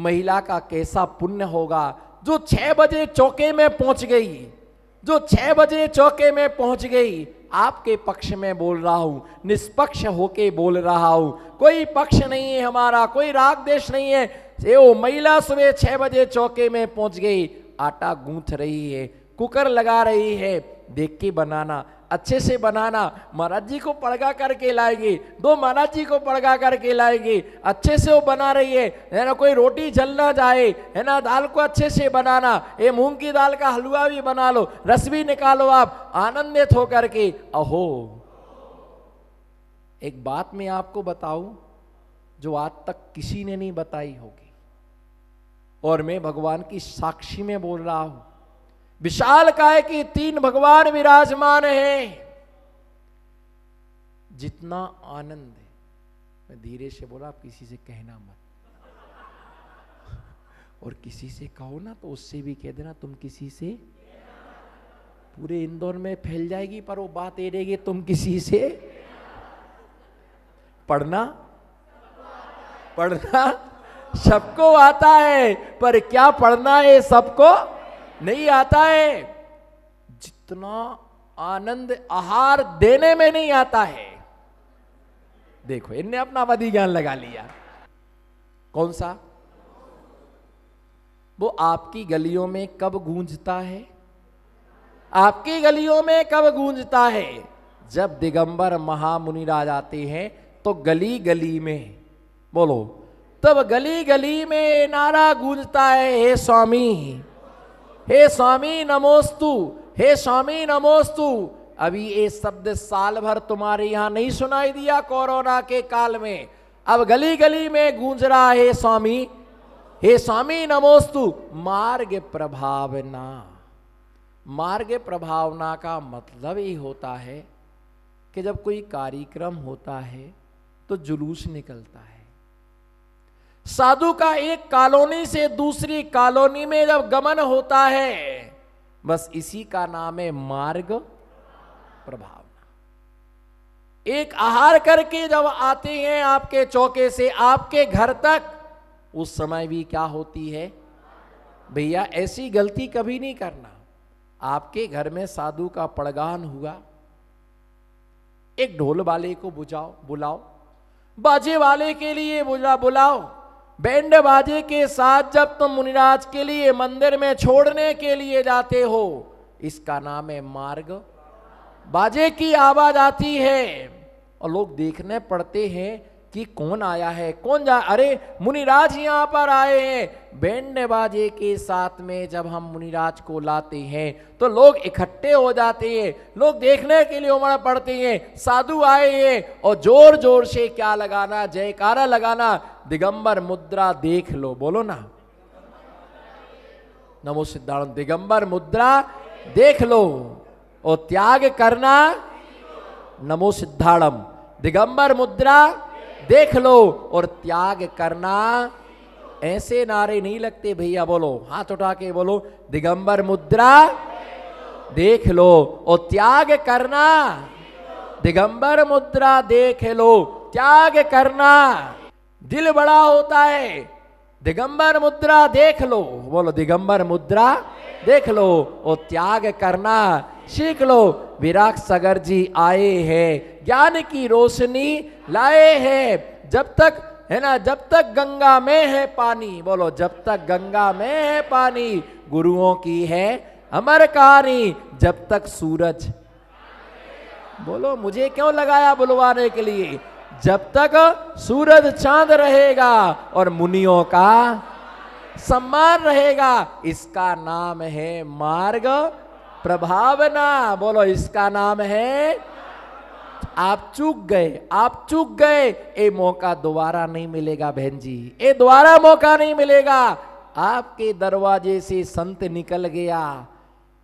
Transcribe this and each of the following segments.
महिला का कैसा पुण्य होगा जो 6 बजे चौके में पहुंच गई, जो 6 बजे चौके में पहुंच गई। आपके पक्ष में बोल रहा हूं, निष्पक्ष होके बोल रहा हूं, कोई पक्ष नहीं है हमारा, कोई राग देश नहीं है। वो महिला सुबह 6 बजे चौके में पहुंच गई, आटा गूंथ रही है, कुकर लगा रही है। देख के बनाना, अच्छे से बनाना। महाराज जी को पड़गा करके लाएगी, 2 महाराज जी को पड़गा करके लाएगी, अच्छे से वो बना रही है ना, कोई रोटी जल ना जाए, है ना। दाल को अच्छे से बनाना, ये मूंग की दाल का हलवा भी बना लो, रस भी निकालो आप आनंदित होकर के। अहो, एक बात मैं आपको बताऊं जो आज तक किसी ने नहीं बताई होगी, और मैं भगवान की साक्षी में बोल रहा हूं। विशाल काय कि 3 भगवान विराजमान हैं। जितना आनंद है, मैं धीरे से बोला, आप किसी से कहना मत, और किसी से कहो ना तो उससे भी कह देना तुम किसी से, पूरे इंदौर में फैल जाएगी पर वो बात ये रहेगी तुम किसी से। पढ़ना सबको आता है, पर क्या पढ़ना है सबको नहीं आता है। जितना आनंद आहार देने में नहीं आता है। देखो, इनने अपना वधी ज्ञान लगा लिया। कौन सा? वो आपकी गलियों में कब गूंजता है? आपकी गलियों में कब गूंजता है? जब दिगंबर महामुनिराज आते हैं तो गली गली में, बोलो, तब गली गली में नारा गूंजता है, हे स्वामी, हे स्वामी नमोस्तु, हे स्वामी नमोस्तु। अभी ये शब्द साल भर तुम्हारे यहां नहीं सुनाई दिया कोरोना के काल में, अब गली गली में गूंज रहा है, हे स्वामी नमोस्तु। मार्ग प्रभावना, मार्ग प्रभावना का मतलब ही होता है कि जब कोई कार्यक्रम होता है तो जुलूस निकलता है। साधु का एक कॉलोनी से दूसरी कॉलोनी में जब गमन होता है, बस इसी का नाम है मार्ग प्रभावना। एक आहार करके जब आते हैं आपके चौके से आपके घर तक, उस समय भी क्या होती है भैया, ऐसी गलती कभी नहीं करना। आपके घर में साधु का पड़गान हुआ, एक ढोल वाले को बुलाओ, बाजे वाले के लिए बुलाओ, बैंड बाजे के साथ जब तुम मुनिराज के लिए मंदिर में छोड़ने के लिए जाते हो, इसका नाम है मार्ग। बाजे की आवाज आती है और लोग देखने पड़ते हैं कि कौन आया है, कौन जा, अरे मुनिराज यहाँ पर आए हैं। बैंड बाजे के साथ में जब हम मुनिराज को लाते हैं तो लोग इकट्ठे हो जाते हैं, लोग देखने के लिए उमड़ पड़ते हैं, साधु आए हैं, और जोर जोर से क्या लगाना, जयकारा लगाना, दिगंबर मुद्रा देख लो, बोलो ना, नमो सिद्धार्थ, दिगंबर मुद्रा देख लो, और त्याग करना, नमो सिद्धार्थ, दिगंबर मुद्रा देख लो और त्याग करना। ऐसे नारे नहीं लगते भैया, बोलो, हाथ उठा के बोलो, दिगंबर मुद्रा देख लो और त्याग करना, दिगंबर मुद्रा देख लो, त्याग करना। दिल बड़ा होता है, दिगंबर मुद्रा देख लो, बोलो, दिगंबर मुद्रा देख लो और त्याग करना सीख लो। विराट सागर जी आए हैं, ज्ञान की रोशनी लाए हैं। जब तक है ना, जब तक गंगा में है पानी, बोलो, जब तक गंगा में है पानी, गुरुओं की है अमर कहानी। जब तक सूरज, बोलो, मुझे क्यों लगाया बुलवाने के लिए, जब तक सूरज चांद रहेगा और मुनियों का सम्मान रहेगा, इसका नाम है मार्ग प्रभावना। बोलो, इसका नाम है। आप चूक गए, ये मौका दोबारा नहीं मिलेगा बहन जी, ये दोबारा मौका नहीं मिलेगा। आपके दरवाजे से संत निकल गया,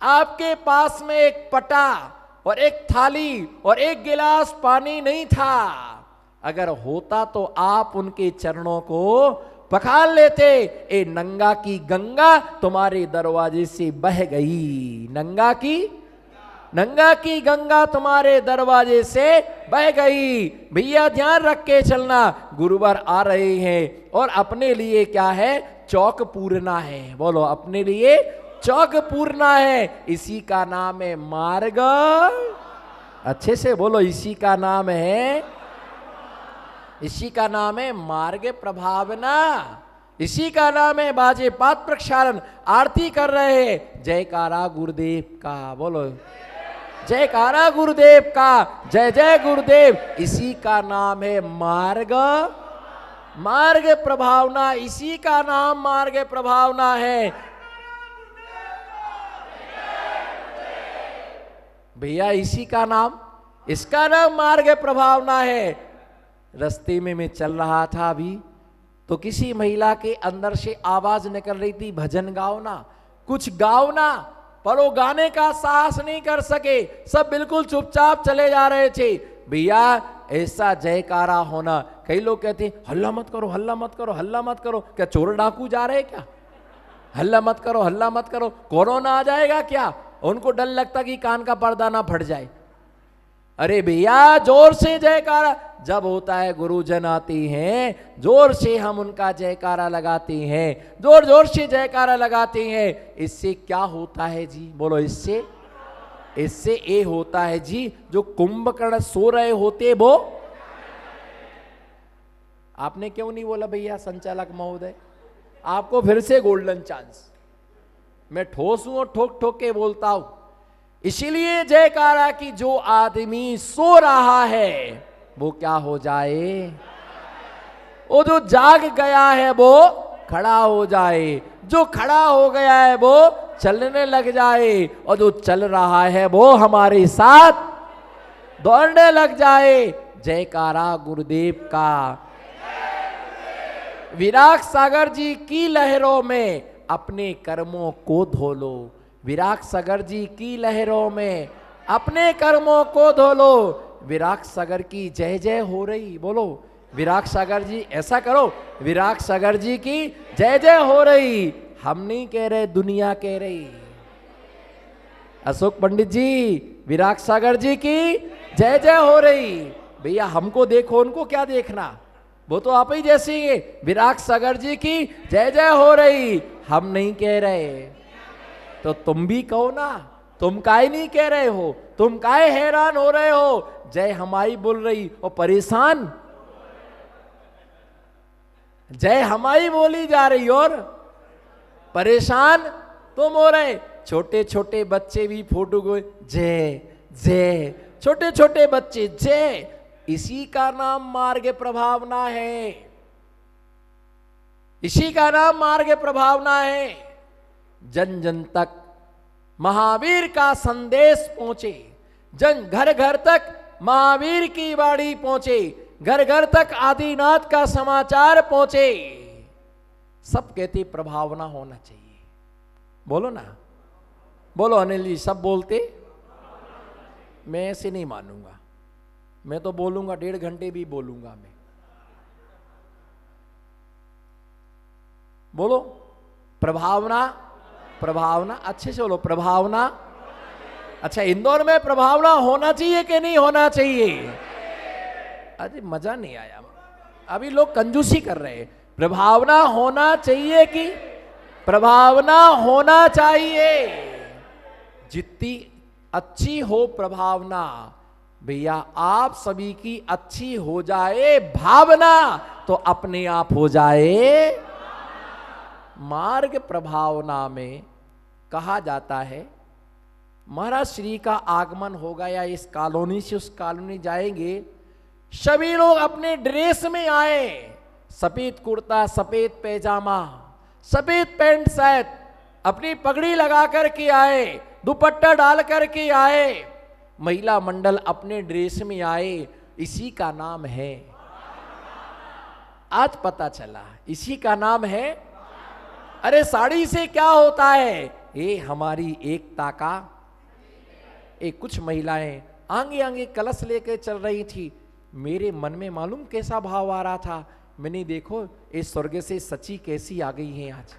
आपके पास में एक पटा और एक थाली और एक गिलास पानी नहीं था। अगर होता तो आप उनके चरणों को पखाल लेते। ए नंगा की गंगा तुम्हारे दरवाजे से बह गई, नंगा की गंगा तुम्हारे दरवाजे से बह गई। भैया ध्यान रख के चलना, गुरुवर आ रहे हैं और अपने लिए क्या है, चौक पूरना है। बोलो, अपने लिए चौक पूरना है, इसी का नाम है मार्ग। अच्छे से बोलो, इसी का नाम है, इसी का नाम है मार्ग प्रभावना, इसी का नाम है बाजे पात प्रक्षालन। आरती कर रहे हैं, जयकारा गुरुदेव का। बोलो, जयकारा गुरुदेव का, जय जय गुरुदेव। इसी का नाम है मार्ग, मार्ग प्रभावना, इसी का नाम मार्ग प्रभावना है। भैया इसी का नाम, इसका नाम मार्ग प्रभावना है। रास्ते में मैं चल रहा था अभी, तो किसी महिला के अंदर से आवाज निकल रही थी, भजन गाओ ना, कुछ गाओ ना, पर वो गाने का साहस नहीं कर सके, सब बिल्कुल चुपचाप चले जा रहे थे। भैया ऐसा जयकारा होना, कई लोग कहते हैं हल्ला मत करो, हल्ला मत करो, हल्ला मत करो। क्या चोर डाकू जा रहे क्या? हल्ला मत करो, हल्ला मत करो, कोरोना आ जाएगा क्या? उनको डर लगता कि कान का पर्दा ना फट जाए। अरे भैया जोर से जयकारा जब होता है, गुरुजन आते हैं, जोर से हम उनका जयकारा लगाते हैं, जोर जोर से जयकारा लगाते हैं। इससे क्या होता है जी? बोलो, इससे इससे ये होता है जी, जो कुंभकर्ण सो रहे होते वो। आपने क्यों नहीं बोला भैया संचालक महोदय? आपको फिर से गोल्डन चांस। मैं ठोस हूं और ठोक ठोक के बोलता हूं। इसीलिए जयकारा की जो आदमी सो रहा है वो क्या हो जाए, वो जो जाग गया है वो खड़ा हो जाए, जो खड़ा हो गया है वो चलने लग जाए, और जो चल रहा है वो हमारे साथ दौड़ने लग जाए। जयकारा गुरुदेव का। विराग सागर जी की लहरों में अपने कर्मों को धो लो, विराग सागर जी की लहरों में अपने कर्मों को धो लो। विराग सागर की जय जय हो रही। बोलो, विराग सागर जी, ऐसा करो, विराग सागर जी की जय जय हो रही। हम नहीं कह रहे, दुनिया कह रही। अशोक पंडित जी, विराग सागर जी की जय जय हो रही। भैया हमको देखो, उनको क्या देखना, वो तो आप ही जैसे ही। विराग सागर जी की जय जय हो रही, हम नहीं कह रहे, तो तुम भी कहो ना। तुम काहे नहीं कह रहे हो? तुम काहे हैरान हो रहे हो? जय हमारी बोल रही और परेशान, जय हमारी बोली जा रही और परेशान तुम हो रहे। छोटे छोटे बच्चे भी फोटो को जय जय, छोटे छोटे बच्चे जय, इसी का नाम मार्ग प्रभावना है, इसी का नाम मार्ग प्रभावना है। जन जन तक महावीर का संदेश पहुंचे, जन घर घर तक महावीर की वाणी पहुंचे, घर घर तक आदिनाथ का समाचार पहुंचे। सब कहते प्रभावना होना चाहिए। बोलो ना, बोलो अनिल जी, सब बोलते। मैं ऐसे नहीं मानूंगा, मैं तो बोलूंगा 1.5 घंटे भी बोलूंगा मैं। बोलो प्रभावना, प्रभावना, अच्छे से बोलो प्रभावना। अच्छा, इंदौर में प्रभावना होना चाहिए कि नहीं होना चाहिए? अरे मजा नहीं आया, अभी लोग कंजूसी कर रहे हैं। प्रभावना होना चाहिए कि प्रभावना होना चाहिए। जितनी अच्छी हो प्रभावना, भैया आप सभी की अच्छी हो जाए भावना, तो अपने आप हो जाए मार्ग प्रभावना। में कहा जाता है महाराज श्री का आगमन होगा, या इस कॉलोनी से उस कॉलोनी जाएंगे, सभी लोग अपने ड्रेस में आए, सफेद कुर्ता, सफेद पैजामा, सफेद पैंट शर्ट, अपनी पगड़ी लगा करके आए, दुपट्टा डाल करके आए, महिला मंडल अपने ड्रेस में आए। इसी का नाम है, आज पता चला, इसी का नाम है। अरे साड़ी से क्या होता है? ये हमारी एकता का। एक कुछ महिलाएं आगे आगे कलश लेकर चल रही थी, मेरे मन में मालूम कैसा भाव आ रहा था, मैंने देखो इस स्वर्ग से सची कैसी आ गई है आज।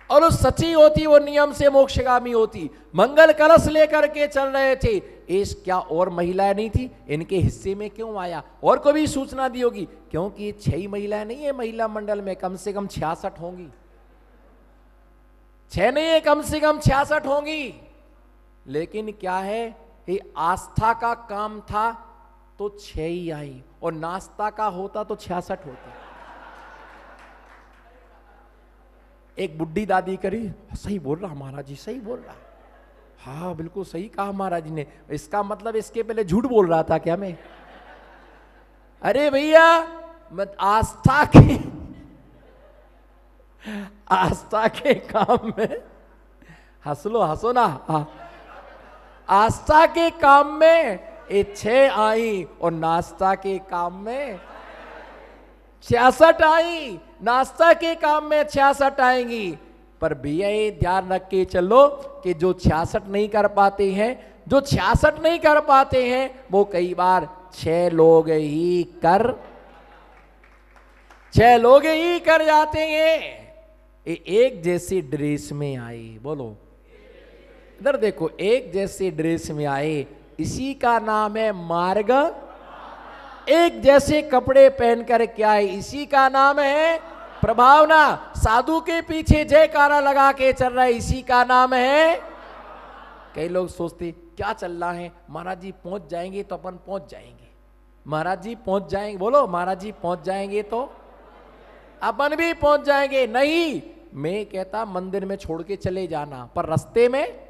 और उस सची होती वो नियम से मोक्षगामी होती। मंगल कलश लेकर के चल रहे थे, इस क्या और महिलाएं नहीं थी, इनके हिस्से में क्यों आया? और को भी सूचना दी होगी, क्योंकि ये 6 महिलाएं नहीं है महिला मंडल में, कम से कम 66 होंगी। 6 नहीं है, कम से कम 66 होंगी। लेकिन क्या है, ये आस्था का काम था तो 6 ही आई, और नाश्ता का होता तो 66 होते। एक बुढ़ी दादी करी, सही बोल रहा महाराज जी, सही बोल रहा। हाँ बिल्कुल सही कहा महाराज जी ने। इसका मतलब इसके पहले झूठ बोल रहा था क्या मैं? अरे भैया, मत आस्था के काम में हंस लो, हंसो ना। आस्था के काम में ये 6 आई, और नाश्ता के काम में 66 आई। नाश्ता के काम में 66 आएंगी। पर भैया ये ध्यान रख के चलो कि जो 66 नहीं कर पाते हैं, जो 66 नहीं कर पाते हैं, वो कई बार 6 लोग ही कर जाते हैं। एक जैसी ड्रेस में आए, बोलो इधर देखो, एक जैसे ड्रेस में आए, इसी का नाम है मार्ग। एक जैसे कपड़े पहनकर क्या है, इसी का नाम है प्रभावना। साधु के पीछे जयकारा लगा के चल रहा है, इसी का नाम है। कई लोग सोचते क्या चल रहा है, महाराज जी पहुंच जाएंगे तो अपन पहुंच जाएंगे, महाराज जी पहुंच जाएंगे, बोलो महाराज जी पहुंच जाएंगे तो अपन भी पहुंच जाएंगे। नहीं, मैं कहता मंदिर में छोड़ के चले जाना, पर रास्ते में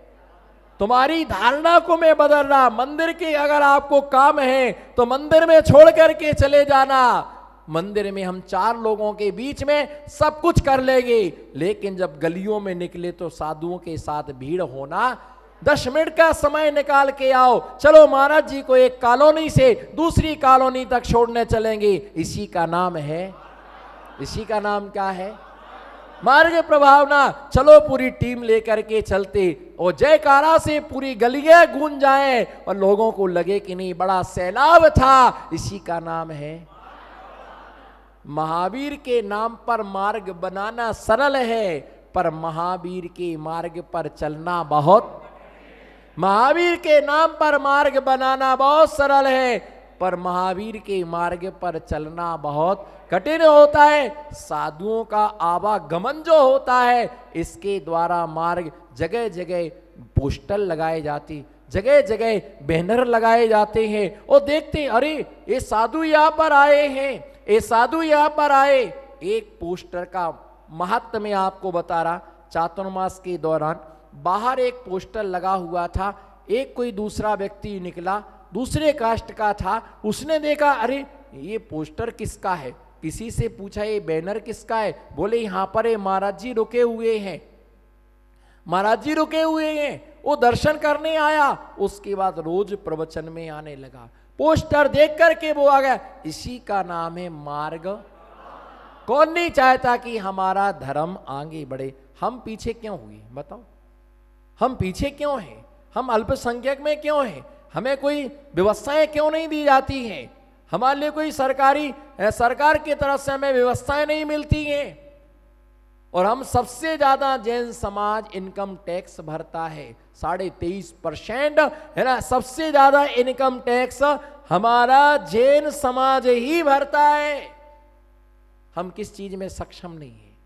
तुम्हारी धारणा को मैं बदल रहा। मंदिर के अगर आपको काम है तो मंदिर में छोड़ करके चले जाना। मंदिर में हम 4 लोगों के बीच में सब कुछ कर लेंगे, लेकिन जब गलियों में निकले तो साधुओं के साथ भीड़ होना। 10 मिनट का समय निकाल के आओ, चलो महाराज जी को एक कॉलोनी से दूसरी कॉलोनी तक छोड़ने चलेंगे, इसी का नाम है, इसी का नाम क्या है, मार्ग प्रभावना। चलो पूरी टीम लेकर के चलते, और जयकारा से पूरी गलियां गूंज जाएं और लोगों को लगे कि नहीं बड़ा सैलाब था, इसी का नाम है। महावीर के नाम पर मार्ग बनाना सरल है, पर महावीर के मार्ग पर चलना बहुत, महावीर के नाम पर मार्ग बनाना बहुत सरल है, पर महावीर के मार्ग पर चलना बहुत कठिन होता है। साधुओं का आवागमन जो होता है, इसके द्वारा मार्ग जगह जगह पोस्टर लगाए जाते, जगह जगह बैनर लगाए जाते हैं, और देखते अरे ये साधु यहाँ पर आए हैं, ये साधु यहाँ पर आए। एक पोस्टर का महत्व मैं आपको बता रहा। चातुर्मास के दौरान बाहर एक पोस्टर लगा हुआ था, एक कोई दूसरा व्यक्ति निकला, दूसरे कास्ट का था, उसने देखा अरे ये पोस्टर किसका है, किसी से पूछा ये बैनर किसका है, बोले यहाँ पर ये महाराज जी रुके हुए हैं, महाराज जी रुके हुए हैं। वो दर्शन करने आया, उसके बाद रोज प्रवचन में आने लगा। पोस्टर देख करके वो आ गया, इसी का नाम है मार्ग। कौन नहीं चाहता कि हमारा धर्म आगे बढ़े? हम पीछे क्यों हुए बताओ, हम पीछे क्यों हैं, हम अल्पसंख्यक में क्यों हैं, हमें कोई व्यवस्थाएं क्यों नहीं दी जाती हैं, हमारे लिए कोई सरकार की तरफ से हमें व्यवस्थाएं नहीं मिलती हैं। और हम सबसे ज्यादा जैन समाज इनकम टैक्स भरता है, 23.5% है ना, सबसे ज्यादा इनकम टैक्स हमारा जैन समाज ही भरता है। हम किस चीज में सक्षम नहीं है,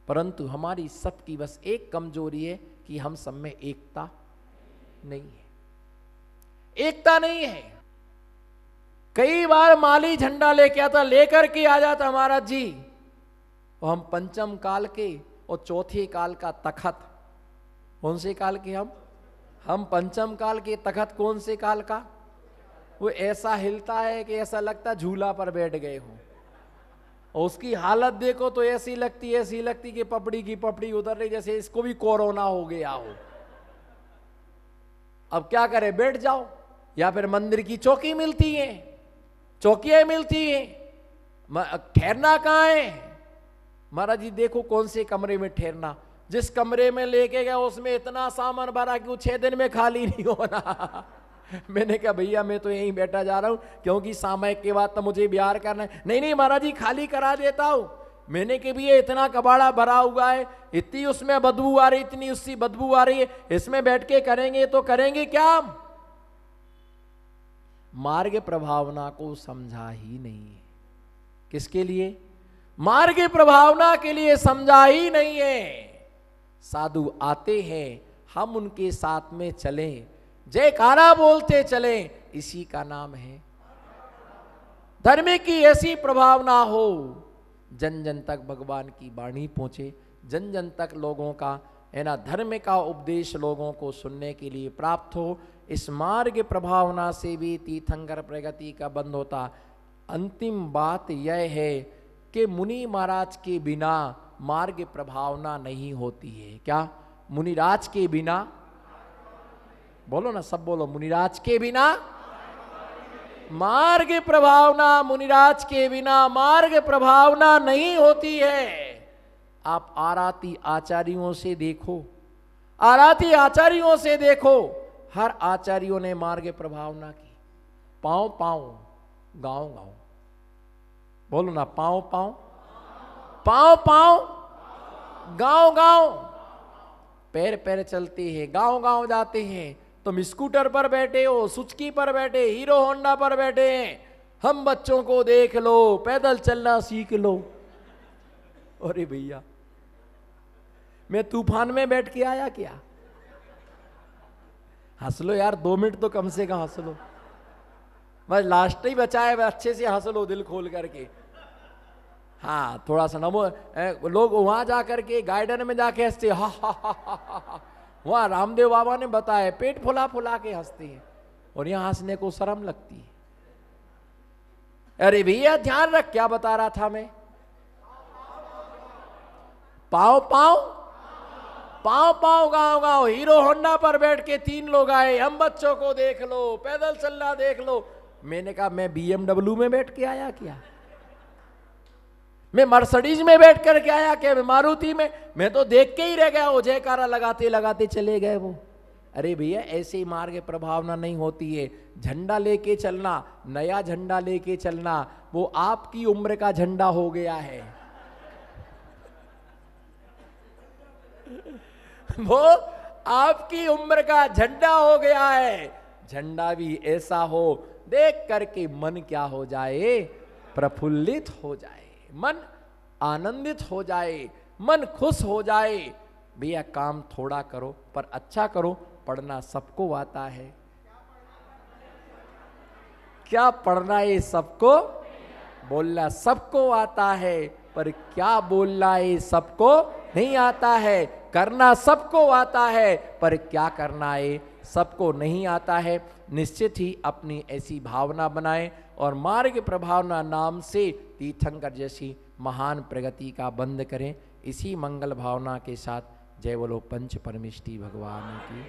परंतु हमारी सबकी बस एक कमजोरी है कि हम सब में एकता नहीं है, एकता नहीं है। कई बार माली झंडा लेके आता, लेकर के आ जाता महाराज जी, और हम पंचम काल के और चौथे काल का तखत, कौन से काल के हम पंचम काल के तखत, कौन से काल का, वो ऐसा हिलता है कि ऐसा लगता झूला पर बैठ गए हो, और उसकी हालत देखो तो ऐसी लगती कि पपड़ी की पपड़ी उतर रही, जैसे इसको भी कोरोना हो गया हो। अब क्या करे, बैठ जाओ, या फिर मंदिर की चौकी मिलती है, चौकियां मिलती है, ठहरना कहाँ है? महाराज जी देखो कौन से कमरे में ठहरना, जिस कमरे में लेके गया उसमें इतना सामान भरा कि वो 6 दिन में खाली नहीं होना। मैंने कहा भैया मैं तो यहीं बैठा जा रहा हूं, क्योंकि सामयिक के बाद तो मुझे बिहार करना है। नहीं महाराज जी खाली करा देता हूं। मैंने कहा भैया इतना कबाड़ा भरा हुआ है, इतनी उसमें बदबू आ रही, इतनी उसकी बदबू आ रही है, इसमें बैठ के करेंगे तो करेंगे क्या? मार्ग प्रभावना को समझा ही नहीं है। किसके लिए? मार्ग प्रभावना के लिए समझा ही नहीं है। साधु आते हैं, हम उनके साथ में चलें, जयकारा बोलते चलें, इसी का नाम है धर्म की ऐसी प्रभावना हो, जन जन तक भगवान की वाणी पहुंचे, जन जन तक लोगों का है ना धर्म का उपदेश लोगों को सुनने के लिए प्राप्त हो। इस मार्ग प्रभावना से भी तीर्थंकर प्रगति का बंद होता। अंतिम बात यह है कि मुनि महाराज के बिना मार्ग प्रभावना नहीं होती है। क्या? मुनिराज के बिना, बोलो ना, सब बोलो, मुनिराज के बिना मार्ग प्रभावना, मुनिराज के बिना मार्ग प्रभावना नहीं होती है। आप आराती आचार्यों से देखो, आराती आचार्यों से देखो, हर आचार्यों ने मार्ग प्रभावना की। पांव पांव, गांव गांव, बोलो ना, पांव पांव, पांव पांव, गांव गांव, पैर पैर चलते हैं, गांव गांव जाते हैं। तुम स्कूटर पर बैठे हो, सुजुकी पर बैठे, हीरो होंडा पर बैठे हैं, हम बच्चों को देख लो, पैदल चलना सीख लो। अरे भैया, मैं तूफान में बैठ के आया क्या? हंस लो यार, 2 मिनट तो कम से कम हंस लो, बस लास्ट ही बचा है, अच्छे से हंस लो दिल खोल करके। हाँ, थोड़ा सा नमो, लोग वहां जाकर के गार्डन में जाके हंसते, हा हा हा हा हा। वहां रामदेव बाबा ने बताया पेट फुला फुला के हंसते हैं, और यहां हंसने को शर्म लगती है। अरे भैया ध्यान रख, क्या बता रहा था मैं? पाँव पाँव, पाँव पाँव, गांव गांव, हीरो होंडा पर बैठ के 3 लोग आए, हम बच्चों को देख लो, पैदल चलना देख लो। मैंने कहा मैं BMW में बैठ के आया क्या? मैं मर्सिडीज में बैठ कर के आया क्या? मैं मारुति में? मैं तो देख के ही रह गया, वो जयकारा लगाते लगाते चले गए वो। अरे भैया, ऐसे ही मार्ग प्रभावना नहीं होती है। झंडा लेके चलना, नया झंडा लेके चलना, वो आपकी उम्र का झंडा हो गया है। वो आपकी उम्र का झंडा हो गया है। झंडा भी ऐसा हो देख करके मन क्या हो जाए? प्रफुल्लित हो जाए, मन आनंदित हो जाए, मन खुश हो जाए। भैया काम थोड़ा करो पर अच्छा करो। पढ़ना सबको आता है, क्या पढ़ना ये सबको? बोलना सबको आता है, पर क्या बोलना ये सबको नहीं आता है। करना सबको आता है, पर क्या करना ये सबको नहीं आता है। निश्चित ही अपनी ऐसी भावना बनाएं और मार्ग प्रभावना नाम से तीर्थंकर जैसी महान प्रगति का बंद करें। इसी मंगल भावना के साथ जय बोलो पंच परमेष्टि भगवान की।